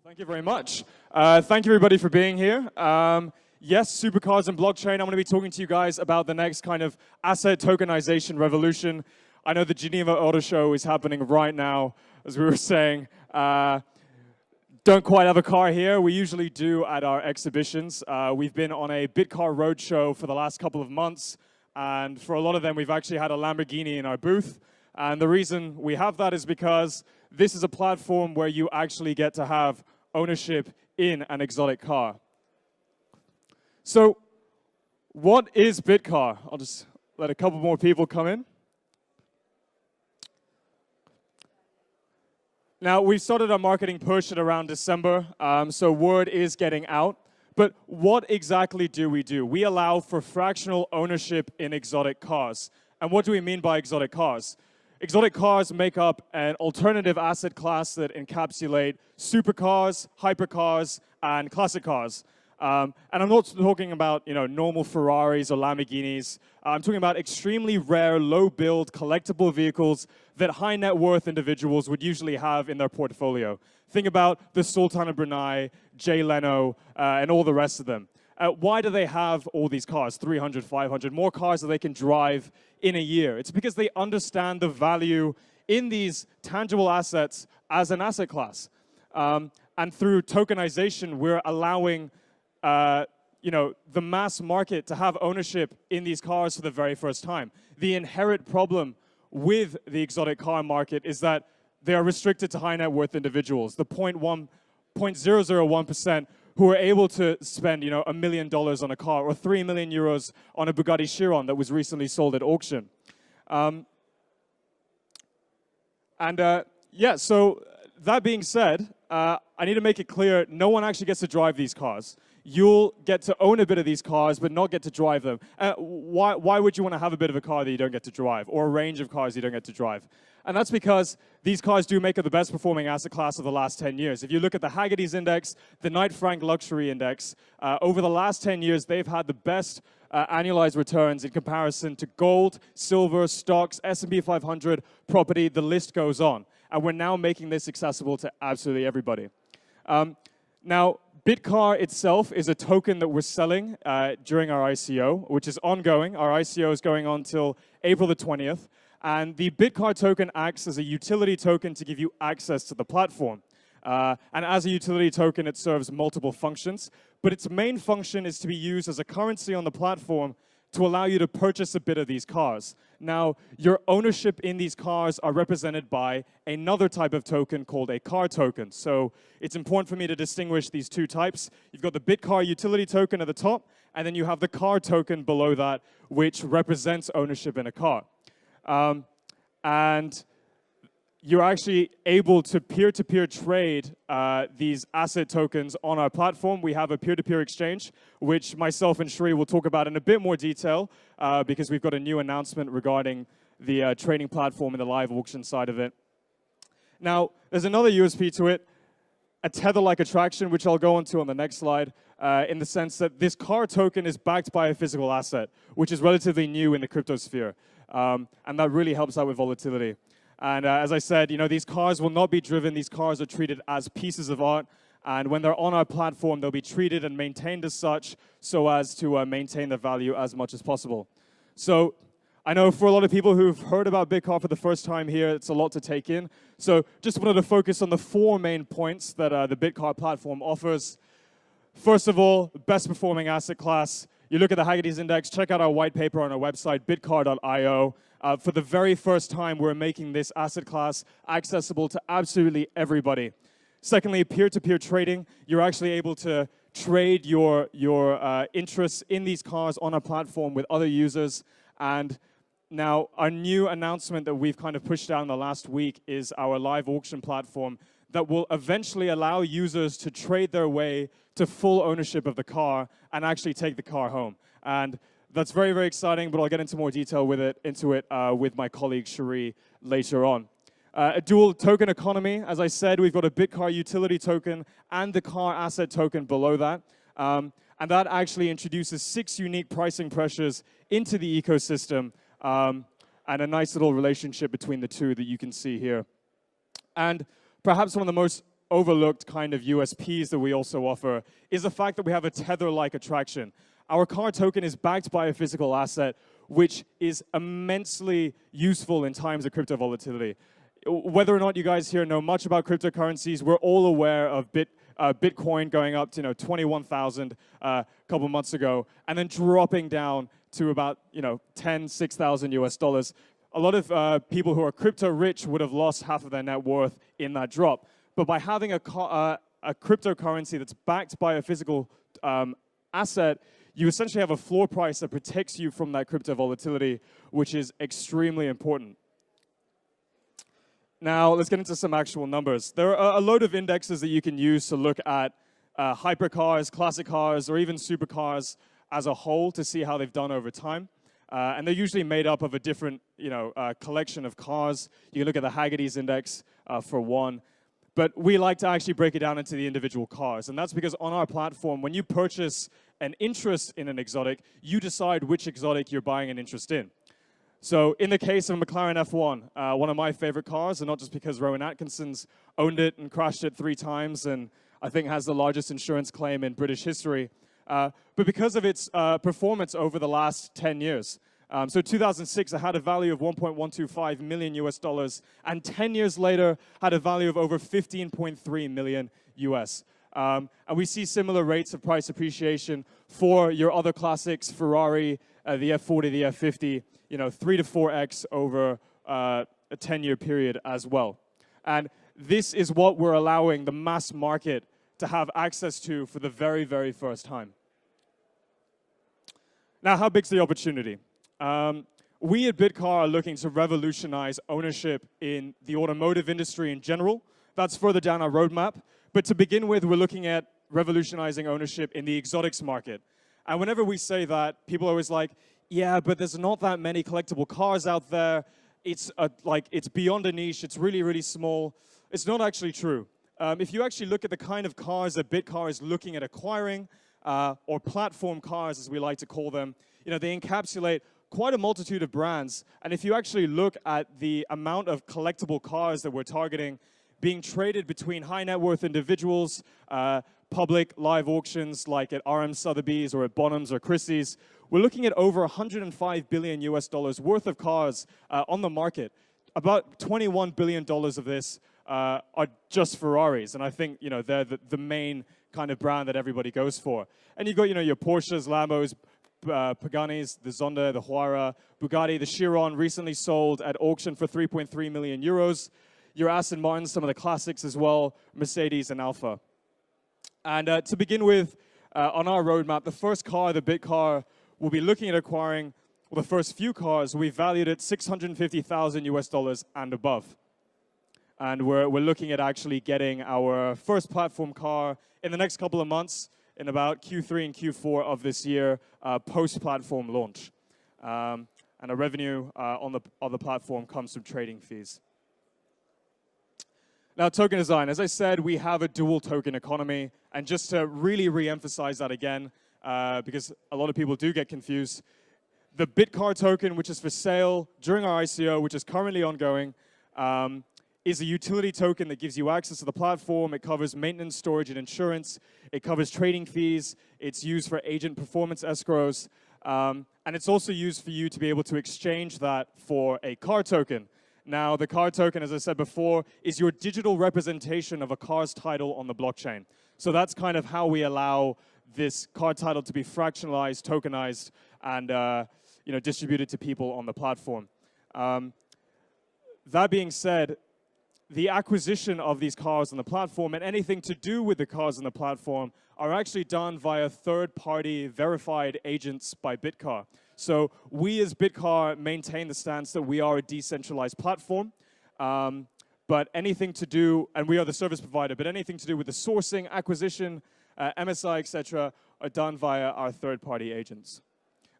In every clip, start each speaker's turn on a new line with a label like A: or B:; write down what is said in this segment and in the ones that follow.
A: Thank you very much. Thank you, everybody, for being here. Yes, supercars and blockchain. I'm going to be talking to you guys about the next kind of asset tokenization revolution. I know the Geneva Auto Show is happening right now, as we were saying. Don't quite have a car here. We usually do at our exhibitions. We've been on a BitCar roadshow for the last couple of months, and for a lot of them, we've actually had a Lamborghini in our booth. And the reason we have that is because this is a platform where you actually get to have ownership in an exotic car. So, what is BitCar? I'll just let a couple more people come in. Now, we started our marketing push at around December, so word is getting out. But what exactly do? We allow for fractional ownership in exotic cars. And what do we mean by exotic cars? Exotic cars make up an alternative asset class that encapsulate supercars, hypercars, and classic cars. And I'm not talking about normal Ferraris or Lamborghinis. I'm talking about extremely rare, low-build, collectible vehicles that high net worth individuals would usually have in their portfolio. Think about the Sultan of Brunei, Jay Leno, and all the rest of them. Why do they have all these cars, 300, 500, more cars that they can drive in a year? It's because they understand the value in these tangible assets as an asset class. And through tokenization, we're allowing the mass market to have ownership in these cars for the very first time. The inherent problem with the exotic car market is that they are restricted to high net worth individuals, the 0.001% who are able to spend $1 million on a car or 3 million euros on a Bugatti Chiron that was recently sold at auction. So that being said, I need to make it clear, no one actually gets to drive these cars. You'll get to own a bit of these cars, but not get to drive them. Why would you want to have a bit of a car that you don't get to drive, or a range of cars you don't get to drive? And that's because these cars do make up the best performing asset class of the last 10 years. If you look at the Haggerty's Index, the Knight Frank Luxury Index, over the last 10 years, they've had the best annualized returns in comparison to gold, silver, stocks, S&P 500, property, the list goes on. And we're now making this accessible to absolutely everybody. Now, BitCar itself is a token that we're selling during our ICO, which is ongoing. Our ICO is going on till April the 20th. And the BitCar token acts as a utility token to give you access to the platform. And as a utility token, it serves multiple functions. But its main function is to be used as a currency on the platform to allow you to purchase a bit of these cars. Now, your ownership in these cars are represented by another type of token called a car token. So it's important for me to distinguish these two types. You've got the BitCar utility token at the top, and then you have the car token below that, which represents ownership in a car. And you're actually able to peer-to-peer trade these asset tokens on our platform. We have a peer-to-peer exchange, which myself and Sheree will talk about in a bit more detail because we've got a new announcement regarding the trading platform and the live auction side of it. Now, there's another USP to it, a tether-like attraction, which I'll go into on the next slide, in the sense that this car token is backed by a physical asset, which is relatively new in the crypto sphere. And that really helps out with volatility. And as I said, these cars will not be driven. These cars are treated as pieces of art. And when they're on our platform, they'll be treated and maintained as such so as to maintain their value as much as possible. So I know for a lot of people who've heard about BitCar for the first time here, it's a lot to take in. So just wanted to focus on the 4 main points that the BitCar platform offers. First of all, best performing asset class. You look at the Haggerty's Index, check out our white paper on our website, bitcar.io. For the very first time, we're making this asset class accessible to absolutely everybody. Secondly, peer-to-peer trading. You're actually able to trade your interests in these cars on our platform with other users. And now, our new announcement that we've kind of pushed out in the last week is our live auction platform that will eventually allow users to trade their way to full ownership of the car and actually take the car home. And that's very, very exciting, but I'll get into more detail with my colleague Sheree later on. A dual token economy. As I said, we've got a BitCar utility token and the car asset token below that. And that actually introduces 6 unique pricing pressures into the ecosystem and a nice little relationship between the two that you can see here. And perhaps one of the most overlooked kind of USPs that we also offer is the fact that we have a tether-like attraction. Our car token is backed by a physical asset, which is immensely useful in times of crypto volatility. Whether or not you guys here know much about cryptocurrencies, we're all aware of Bitcoin going up to 21,000 a couple months ago, and then dropping down to about 6,000 US dollars. A lot of people who are crypto rich would have lost half of their net worth in that drop. But by having a cryptocurrency that's backed by a physical asset, you essentially have a floor price that protects you from that crypto volatility, which is extremely important. Now, let's get into some actual numbers. There are a load of indexes that you can use to look at hypercars, classic cars, or even supercars as a whole to see how they've done over time. And they're usually made up of a different collection of cars. You can look at the Haggerty's index for one. But we like to actually break it down into the individual cars. And that's because on our platform, when you purchase an interest in an exotic, you decide which exotic you're buying an interest in. So in the case of McLaren F1, one of my favorite cars, and not just because Rowan Atkinson's owned it and crashed it 3 times and I think has the largest insurance claim in British history, but because of its performance over the last 10 years. So 2006, it had a value of 1.125 million US dollars, and 10 years later, had a value of over 15.3 million US. And we see similar rates of price appreciation for your other classics, Ferrari, the F40, the F50, 3 to 4x over a 10-year period as well. And this is what we're allowing the mass market to have access to for the very, very first time. Now, how big's the opportunity? We at BitCar are looking to revolutionize ownership in the automotive industry in general. That's further down our roadmap. But to begin with, we're looking at revolutionizing ownership in the exotics market. And whenever we say that, people are always like, yeah, but there's not that many collectible cars out there. It's beyond a niche. It's really, really small. It's not actually true. If you actually look at the kind of cars that BitCar is looking at acquiring, or platform cars, as we like to call them, they encapsulate quite a multitude of brands. And if you actually look at the amount of collectible cars that we're targeting being traded between high net worth individuals, public live auctions like at RM Sotheby's or at Bonhams or Christie's, we're looking at over 105 billion US dollars worth of cars on the market. About $21 billion of this are just Ferraris. And I think, they're the main kind of brand that everybody goes for. And you've got, your Porsches, Lambos, Paganis, the Zonda, the Huayra, Bugatti, the Chiron recently sold at auction for 3.3 million euros. Your Aston Martins, some of the classics as well, Mercedes and Alfa. And to begin with, on our roadmap, the first car, the BitCar, we'll be looking at acquiring, well, the first few cars, we valued at 650,000 US dollars and above. And we're looking at actually getting our first platform car in the next couple of months, in about Q3 and Q4 of this year, post-platform launch. And our revenue on the platform comes from trading fees. Now, token design. As I said, we have a dual token economy. And just to really re-emphasize that again, because a lot of people do get confused, the BitCar token, which is for sale during our ICO, which is currently ongoing, is a utility token that gives you access to the platform. It covers maintenance, storage, and insurance. It covers trading fees. It's used for agent performance escrows. And it's also used for you to be able to exchange that for a car token. Now, the car token, as I said before, is your digital representation of a car's title on the blockchain. So that's kind of how we allow this car title to be fractionalized, tokenized, and distributed to people on the platform. That being said, the acquisition of these cars on the platform and anything to do with the cars on the platform are actually done via third-party verified agents by BitCar. So we as BitCar maintain the stance that we are a decentralized platform, but anything to do, and we are the service provider, but anything to do with the sourcing, acquisition, MSI, etc., are done via our third-party agents.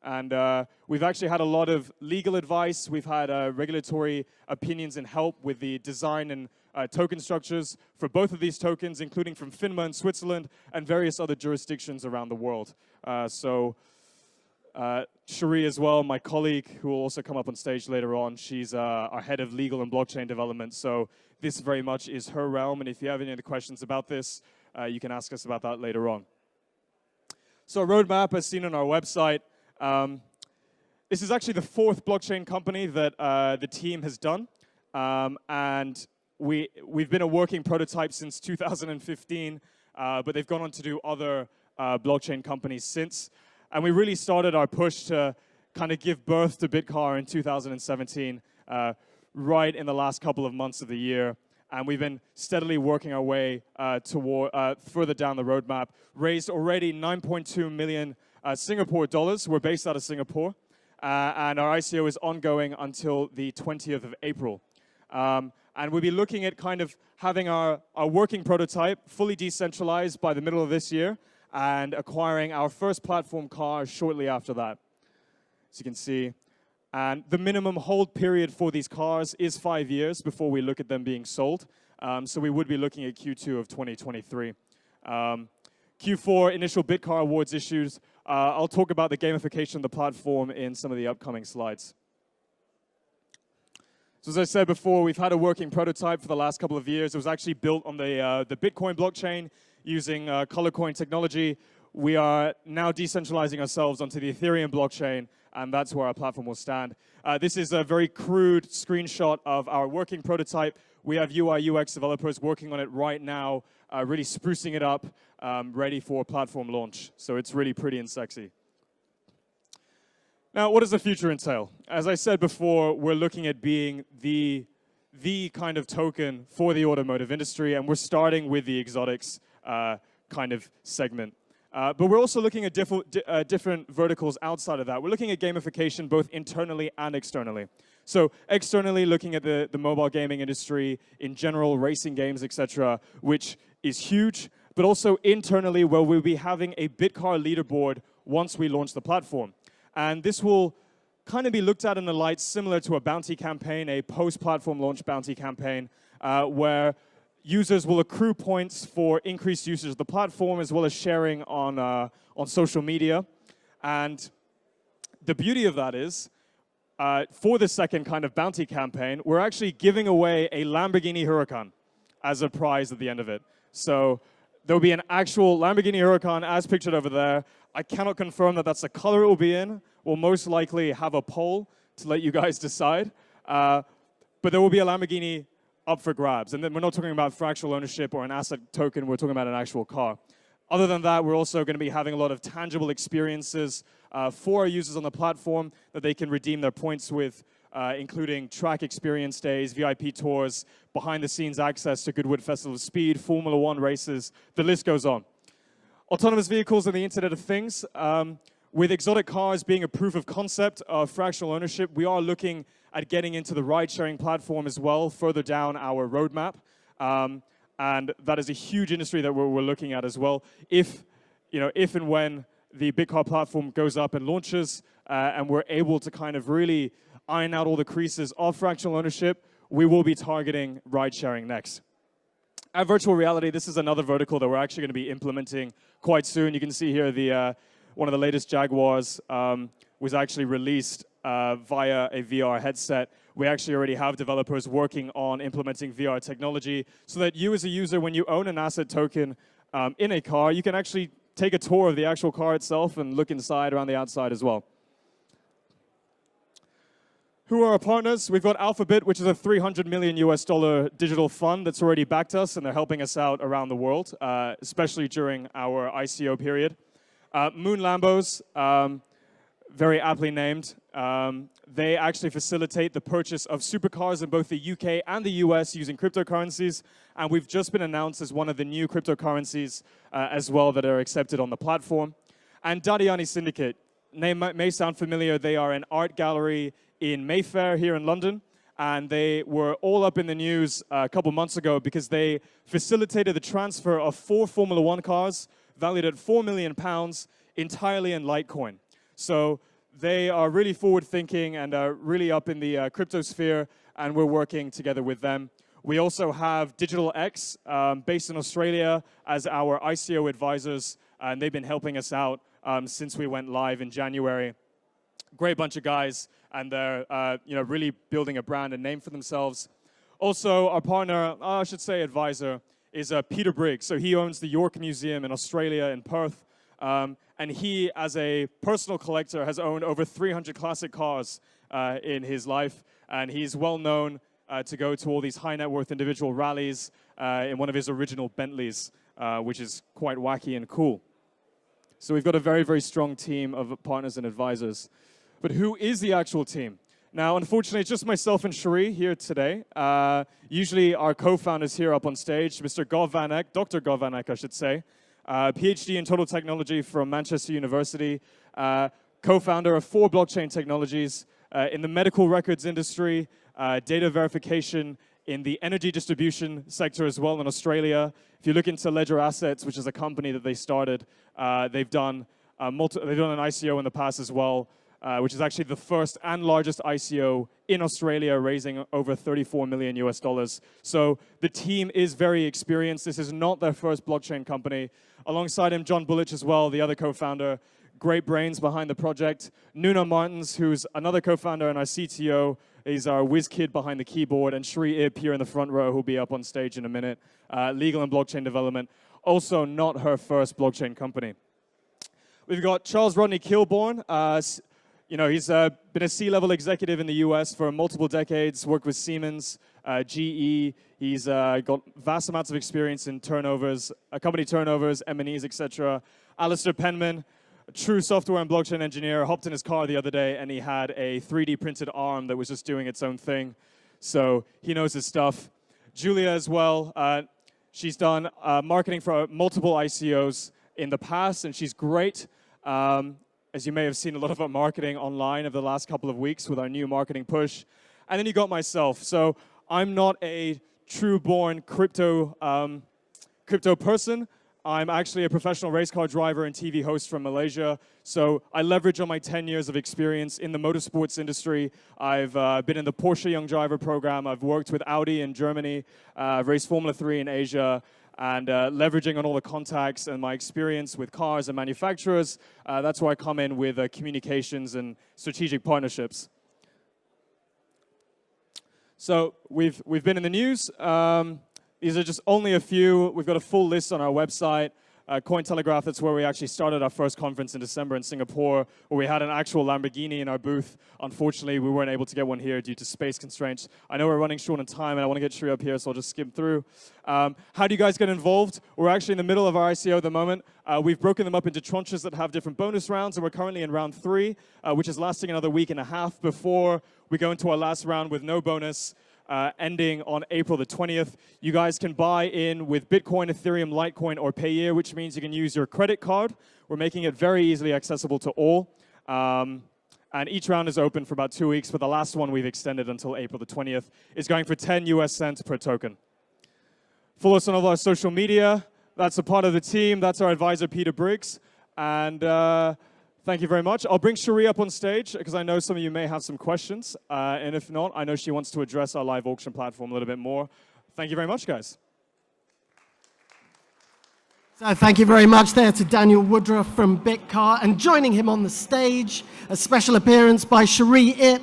A: And we've actually had a lot of legal advice. We've had regulatory opinions and help with the design and token structures for both of these tokens, including from FINMA in Switzerland and various other jurisdictions around the world. So Sheree as well, my colleague, who will also come up on stage later on, she's our head of legal and blockchain development. So this very much is her realm. And if you have any other questions about this, you can ask us about that later on. So roadmap, as seen on our website, this is actually the 4th blockchain company that the team has done. And we've been a working prototype since 2015, but they've gone on to do other blockchain companies since. And we really started our push to kind of give birth to BitCar in 2017, right in the last couple of months of the year. And we've been steadily working our way toward further down the roadmap. Raised already 9.2 million Singapore dollars. We're based out of Singapore. And our ICO is ongoing until the 20th of April. And we'll be looking at kind of having our working prototype fully decentralized by the middle of this year and acquiring our first platform car shortly after that, as you can see. And the minimum hold period for these cars is 5 years before we look at them being sold. So we would be looking at Q2 of 2023. Q4, initial BitCar awards issues. I'll talk about the gamification of the platform in some of the upcoming slides. So as I said before, we've had a working prototype for the last couple of years. It was actually built on the Bitcoin blockchain using color coin technology. We are now decentralizing ourselves onto the Ethereum blockchain, and that's where our platform will stand. This is a very crude screenshot of our working prototype. We have UI, UX developers working on it right now, really sprucing it up, ready for platform launch. So it's really pretty and sexy. Now, what does the future entail? As I said before, we're looking at being the kind of token for the automotive industry, and we're starting with the exotics kind of segment. But we're also looking at different verticals outside of that. We're looking at gamification both internally and externally. So externally, looking at the mobile gaming industry in general, racing games, etc., which is huge, but also internally where we'll be having a BitCar leaderboard once we launch the platform. And this will kind of be looked at in a light similar to a bounty campaign, a post-platform launch bounty campaign, where users will accrue points for increased usage of the platform as well as sharing on social media. And the beauty of that is, for the second kind of bounty campaign, we're actually giving away a Lamborghini Huracan as a prize at the end of it. So there'll be an actual Lamborghini Huracan as pictured over there. I cannot confirm that that's the color it will be in. We'll most likely have a poll to let you guys decide. But there will be a Lamborghini up for grabs. And then we're not talking about fractional ownership or an asset token. We're talking about an actual car. Other than that, we're also going to be having a lot of tangible experiences for our users on the platform that they can redeem their points with, including track experience days, VIP tours, behind-the-scenes access to Goodwood Festival of Speed, Formula One races. The list goes on. Autonomous vehicles and the Internet of Things. With exotic cars being a proof of concept of fractional ownership, we are looking at getting into the ride-sharing platform as well, further down our roadmap. And that is a huge industry that we're looking at as well. If and when the BitCar platform goes up and launches, and we're able to kind of really iron out all the creases of fractional ownership, we will be targeting ride-sharing next. At virtual reality, this is another vertical that we're actually going to be implementing quite soon. You can see here one of the latest Jaguars was actually released via a VR headset. We actually already have developers working on implementing VR technology so that you as a user, when you own an asset token in a car, you can actually take a tour of the actual car itself and look inside around the outside as well. Who are our partners? We've got Alphabet, which is a $300 million digital fund that's already backed us, and they're helping us out around the world, especially during our ICO period. Moon Lambos, very aptly named. They actually facilitate the purchase of supercars in both the UK and the US using cryptocurrencies, and we've just been announced as one of the new cryptocurrencies as well that are accepted on the platform. And Dadiani Syndicate, name may sound familiar. They are an art gallery in Mayfair here in London, and they were all up in the news a couple months ago because they facilitated the transfer of 4 Formula One cars valued at £4 million entirely in Litecoin. So they are really forward-thinking and are really up in the crypto sphere, and we're working together with them. We also have Digital X, based in Australia, as our ICO advisors, and they've been helping us out since we went live in January. Great bunch of guys, and they're really building a brand and name for themselves. Also, our partner, I should say advisor, is Peter Briggs. So he owns the York Museum in Australia, in Perth. And he, as a personal collector, has owned over 300 classic cars in his life. And he's well known to go to all these high net worth individual rallies in one of his original Bentleys, which is quite wacky and cool. So we've got a very, very strong team of partners and advisors. But who is the actual team? Now, unfortunately, it's just myself and Sheree here today. Usually our co-founders here up on stage, Mr. Gov Van Eck, Dr. Gov Van Eck, I should say, PhD in total technology from Manchester University, co-founder of 4 blockchain technologies in the medical records industry, data verification in the energy distribution sector as well in Australia. If you look into Ledger Assets, which is a company that they started, they've done an ICO in the past as well, which is actually the first and largest ICO in Australia, raising over $34 million US. So the team is very experienced. This is not their first blockchain company. Alongside him, John Bullich as well, the other co-founder, great brains behind the project. Nuno Martins, who's another co-founder and our CTO, is our whiz kid behind the keyboard, and Sheree Ip here in the front row, who'll be up on stage in a minute. Legal and blockchain development, also not her first blockchain company. We've got Charles Rodney Kilbourne. He's been a C-level executive in the US for multiple decades, worked with Siemens, GE. He's got vast amounts of experience in turnovers, company turnovers, M&Es, etc. Alistair Penman, a true software and blockchain engineer, hopped in his car the other day and he had a 3D printed arm that was just doing its own thing. So he knows his stuff. Julia as well. She's done marketing for multiple ICOs in the past, and she's great. As you may have seen a lot of our marketing online over the last couple of weeks with our new marketing push. And then you got myself. So I'm not a true-born crypto person. I'm actually a professional race car driver and TV host from Malaysia. So I leverage on my 10 years of experience in the motorsports industry. I've been in the Porsche Young Driver program. I've worked with Audi in Germany. I've raced Formula 3 in Asia. And leveraging on all the contacts and my experience with cars and manufacturers, that's where I come in with communications and strategic partnerships. So we've been in the news. These are just only a few. We've got a full list on our website. Cointelegraph, that's where we actually started our first conference in December in Singapore, where we had an actual Lamborghini in our booth. Unfortunately, we weren't able to get one here due to space constraints. I know we're running short on time, and I want to get Sheree up here, so I'll just skim through. How do you guys get involved? We're actually in the middle of our ICO at the moment. We've broken them up into tranches that have different bonus rounds, and we're currently in round 3, which is lasting another week and a half before we go into our last round with no bonus. Ending on April the 20th. You guys can buy in with Bitcoin, Ethereum, Litecoin, or Payeer, which means you can use your credit card. We're making it very easily accessible to all. And each round is open for about 2 weeks, but the last one we've extended until April the 20th. Is going for 10 US cents per token. Follow us on all our social media. That's a part of the team. That's our advisor, Peter Briggs. And thank you very much. I'll bring Sheree up on stage because I know some of you may have some questions. And if not, I know she wants to address our live auction platform a little bit more. Thank you very much, guys.
B: So thank you very much there to Daniel Woodroof from BitCar. And joining him on the stage, a special appearance by Sheree Ip.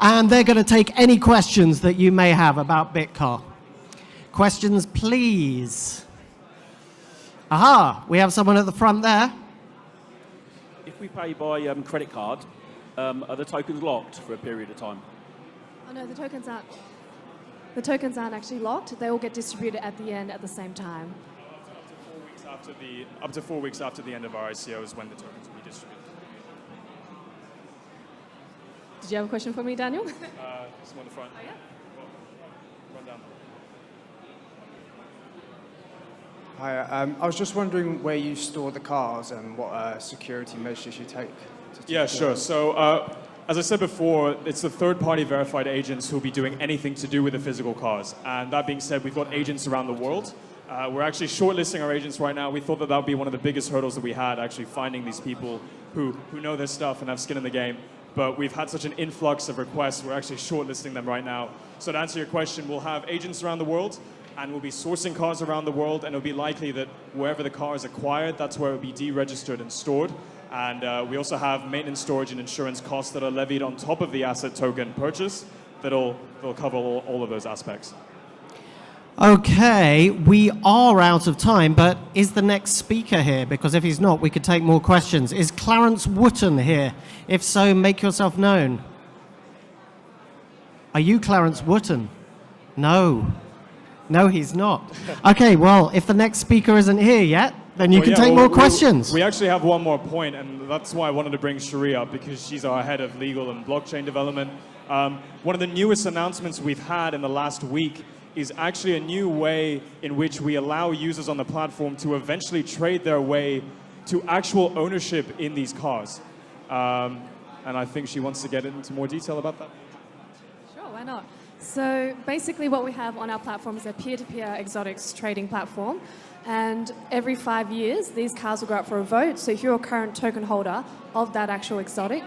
B: And they're going to take any questions that you may have about BitCar. Questions, please. Aha, we have someone at the front there.
C: If we pay by credit card, are the tokens locked for a period of time?
D: Oh no, the tokens aren't. The tokens aren't actually locked. They all get distributed at the end at the same time.
A: Up to 4 weeks after the end of our ICO is when the tokens will be distributed.
D: Did you have a question for me, Daniel?
A: Someone in the front.
D: Oh, yeah.
A: Run down.
E: Hi, I was just wondering where you store the cars and what security measures you take.
A: Yeah, sure. So, as I said before, it's the third-party verified agents who'll be doing anything to do with the physical cars. And that being said, we've got agents around the world. We're actually shortlisting our agents right now. We thought that would be one of the biggest hurdles that we had, actually finding these people who know their stuff and have skin in the game. But we've had such an influx of requests, we're actually shortlisting them right now. So to answer your question, we'll have agents around the world, and we'll be sourcing cars around the world, and it'll be likely that wherever the car is acquired, that's where it will be deregistered and stored. And we also have maintenance, storage, and insurance costs that are levied on top of the asset token purchase that'll cover all of those aspects.
B: Okay, we are out of time, but is the next speaker here? Because if he's not, we could take more questions. Is Clarence Wotton here? If so, make yourself known. Are you Clarence Wotton? No. No, he's not. Okay, well, if the next speaker isn't here yet, then you can take more questions.
A: We actually have one more point, and that's why I wanted to bring Sheree up, because she's our head of legal and blockchain development. One of the newest announcements we've had in the last week is actually a new way in which we allow users on the platform to eventually trade their way to actual ownership in these cars. And I think she wants to get into more detail about that.
D: Sure, why not? So basically what we have on our platform is a peer-to-peer exotics trading platform. And every 5 years, these cars will go up for a vote. So if you're a current token holder of that actual exotic,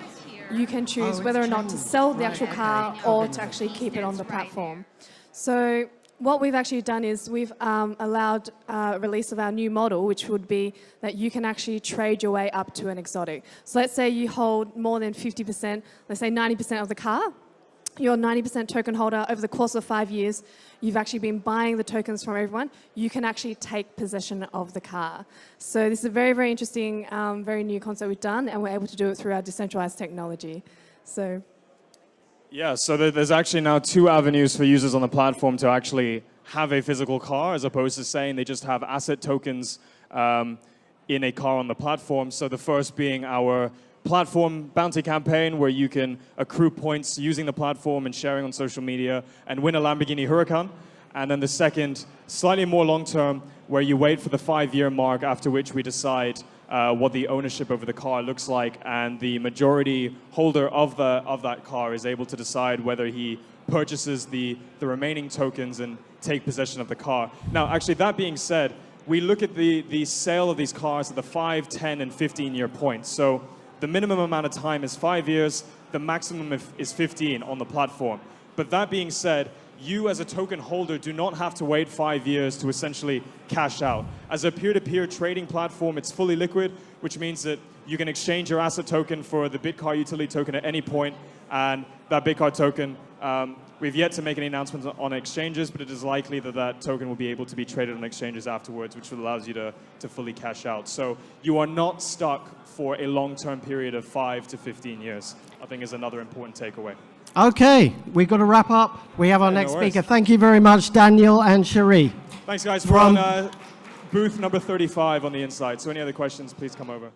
D: you can choose whether or not to sell the actual car or to actually keep it on the platform. So what we've actually done is we've allowed release of our new model, which would be that you can actually trade your way up to an exotic. So let's say you hold more than 50%, let's say 90% of the car. You're a 90% token holder. Over the course of 5 years, you've actually been buying the tokens from everyone. You can actually take possession of the car. So this is a very, very interesting, very new concept we've done, and we're able to do it through our decentralized technology. So.
A: Yeah, so there's actually now 2 avenues for users on the platform to actually have a physical car, as opposed to saying they just have asset tokens in a car on the platform. So the first being our platform bounty campaign, where you can accrue points using the platform and sharing on social media and win a Lamborghini Huracan. And then the second, slightly more long-term, where you wait for the 5-year mark, after which we decide what the ownership over the car looks like, and the majority holder of that car is able to decide whether he purchases the remaining tokens and take possession of the car. Now, actually, that being said, we look at the sale of these cars at the 5, 10, and 15-year points. So the minimum amount of time is 5 years, the maximum is 15 on the platform. But that being said, you as a token holder do not have to wait 5 years to essentially cash out. As a peer-to-peer trading platform, it's fully liquid, which means that you can exchange your asset token for the BitCar utility token at any point, and that BitCar token, we've yet to make any announcements on exchanges, but it is likely that that token will be able to be traded on exchanges afterwards, which allows you to fully cash out. So you are not stuck for a long-term period of 5 to 15 years, I think is another important takeaway.
B: Okay, we've got to wrap up. We have our next speaker. Thank you very much, Daniel and Sheree.
A: Thanks, guys. We're on booth number 35 on the inside. So any other questions, please come over.